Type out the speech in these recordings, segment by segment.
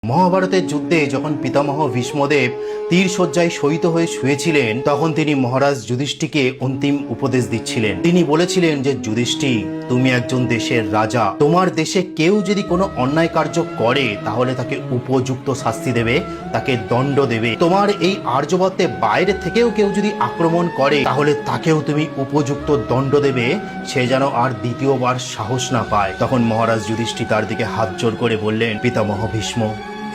মহাভারতের যুদ্ধে যখন পিতামহ ভীষ্মদেব তীর শয্যায় শয়িত হয়ে শুয়েছিলেন, তখন তিনি মহারাজ যুধিষ্ঠিরকে অন্তিম উপদেশ দিচ্ছিলেন। তিনি বলেছিলেন যে, যুধিষ্ঠির, তুমি একজন দেশের রাজা। তোমার দেশে কেউ যদি কোনো অন্যায় কার্য করে তাহলে তাকে উপযুক্ত শাস্তি দেবে, তাকে দণ্ড দেবে। তোমার এই আর্যবর্তে বাইরে থেকেও কেউ যদি আক্রমণ করে তাহলে তাকেও তুমি উপযুক্ত দণ্ড দেবে, সে যেন আর দ্বিতীয়বার সাহস না পায়। তখন মহারাজ যুধিষ্ঠির তার দিকে হাত জোর করে বললেন, পিতামহ ভীষ্ম,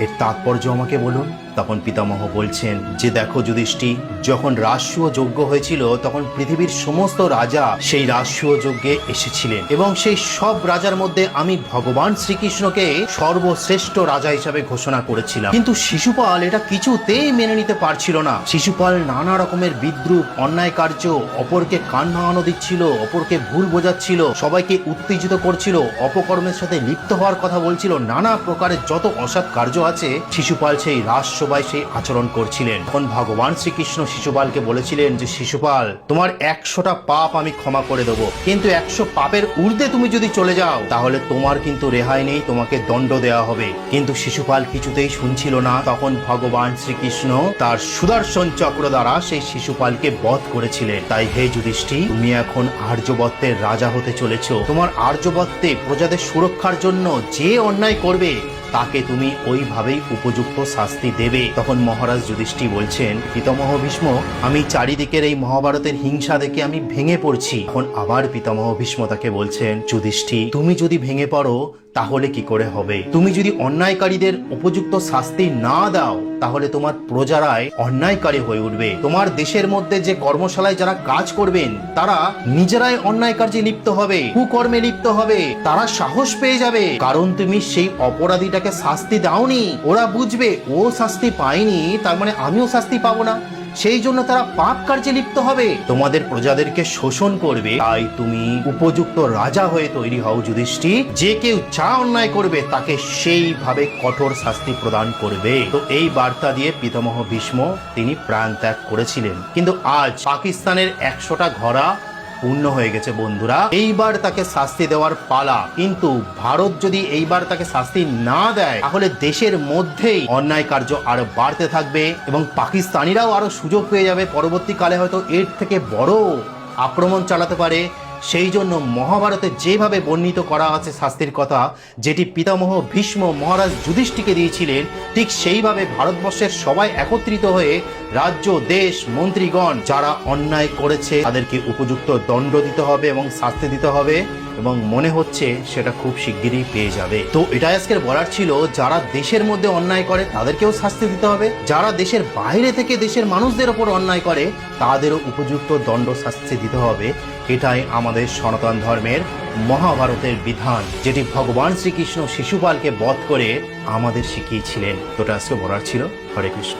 এর তাৎপর্য আমাকে বলুন। তখন পিতামহ বলছেন যে, দেখো যুধিষ্ঠির, যখন রাজসূয় যজ্ঞ হয়েছিল তখন পৃথিবীর সমস্ত রাজা সেই রাজসূয় যজ্ঞে এসেছিলেন এবং সেই সব রাজার মধ্যে আমি ভগবান শ্রীকৃষ্ণকে সর্বশ্রেষ্ঠ রাজা হিসাবে ঘোষণা করেছিলাম। কিন্তু শিশুপাল এটা কিছুতেই মেনে নিতে পারছিল না। শিশুপাল নানা রকমের বিদ্রুপ, অন্যায় কার্য, অপরকে কান ভাঙানো দিচ্ছিল, অপরকে ভুল বোঝাচ্ছিল, সবাইকে উত্তেজিত করছিল, অপকর্মের সাথে লিপ্ত হওয়ার কথা বলছিল, নানা প্রকারের যত অসৎ কার্য আছে শিশুপাল সেই রাজসভায় সেই আচরণ করছিলেন। তখন ভগবান শ্রীকৃষ্ণ শিশুপালকে বলেছিলেন যে, শিশুপাল, তোমার 100টা পাপ আমি ক্ষমা করে দেবো, কিন্তু 100 পাপের ঊর্ধ্বে তুমি যদি চলে যাও তাহলে তোমার কিন্তু রেহাই নেই, তোমাকে দণ্ড দেওয়া হবে। কিন্তু শিশুপাল কিছুতেই শুনছিল না। তখন ভগবান শ্রীকৃষ্ণ তার সুদর্শন চক্র দ্বারা সেই শিশুপালকে বধ করেছিলেন। তাই হে যুধিষ্ঠির, তুমি এখন আর্যবর্তের রাজা হতে চলেছ। তোমার আর্যবর্তে প্রজাদের সুরক্ষার জন্য যে অন্যায় করবে তাকে তুমি ওইভাবেই উপযুক্ত শাস্তি দেবে। তখন মহারাজ যুধিষ্ঠির বলছেন, পিতামহ ভীষ্ম, আমি চারিদিকের এই মহাভারতের হিংসা দেখে আমি ভেঙে পড়ছি। এখন আবার পিতামহ ভীষ্ম তাকে বলছেন, যুধিষ্ঠির, তুমি যদি ভেঙে পড়ো তাহলে কি করে হবে? তুমি যদি অন্যায়কারীদের উপযুক্ত শাস্তি না দাও তাহলে তোমার প্রজারাই অন্যায়কারী হয়ে উঠবে। তোমার দেশের মধ্যে যে কর্মশালায় যারা কাজ করবেন তারা নিজেরাই অন্যায় কার্যে লিপ্ত হবে, কুকর্মে লিপ্ত হবে। তারা সাহস পেয়ে যাবে, কারণ তুমি সেই অপরাধীটাকে শাস্তি দাওনি। ওরা বুঝবে ও শাস্তি পায়নি, তার মানে আমিও শাস্তি পাবো না। সেই জন্য তারা পাপ কার্যে লিপ্ত হবে, তোমাদের প্রজাদেরকে শোষণ করবে। তাই তুমি উপযুক্ত রাজা হয়ে তৈরি হও যুধিষ্ঠির। যে কেউ যা অন্যায় করবে তাকে সেইভাবে কঠোর শাস্তি প্রদান করবে। তো এই বার্তা দিয়ে পিতামহ ভীষ্ম তিনি প্রাণ ত্যাগ করেছিলেন। কিন্তু আজ পাকিস্তানের 100টা ঘোড়া পূর্ণ হয়ে গেছে বন্ধুরা। এইবার তাকে শাস্তি দেওয়ার পালা। কিন্তু ভারত যদি এইবার তাকে শাস্তি না দেয় তাহলে দেশের মধ্যেই অন্যায় কার্য আরো বাড়তে থাকবে এবং পাকিস্তানিরাও আরো সুযোগ পেয়ে যাবে। পরবর্তীকালে হয়তো এর থেকে বড় আক্রমণ চালাতে পারে। সেই জন্য মহাভারতে যেভাবে বর্ণিত করা আছে শাস্তির কথা, যেটি পিতামহ ভীষ্ম মহারাজ যুধিষ্ঠিরকে দিয়েছিলেন, ঠিক সেইভাবে ভারতবর্ষের সবাই একত্রিত হয়ে রাজ্য, দেশ, মন্ত্রীগণ যারা অন্যায় করেছে তাদেরকে উপযুক্ত দণ্ড দিতে হবে এবং শাস্তি দিতে হবে এবং মনে হচ্ছে সেটা খুব শিগগিরই পেয়ে যাবে। তো এটাই আজকের বলার ছিল, যারা দেশের মধ্যে অন্যায় করে তাদেরকেও শাস্তি দিতে হবে, যারা দেশের বাইরে থেকে দেশের মানুষদের ওপর অন্যায় করে তাদেরও উপযুক্ত দণ্ড শাস্তি দিতে হবে। এটাই আমাদের সনাতন ধর্মের মহাভারতের বিধান, যেটি ভগবান শ্রীকৃষ্ণ শিশুপালকে বধ করে আমাদের শিখিয়েছিলেন। তো এটা আজকে বলার ছিল। হরে কৃষ্ণ।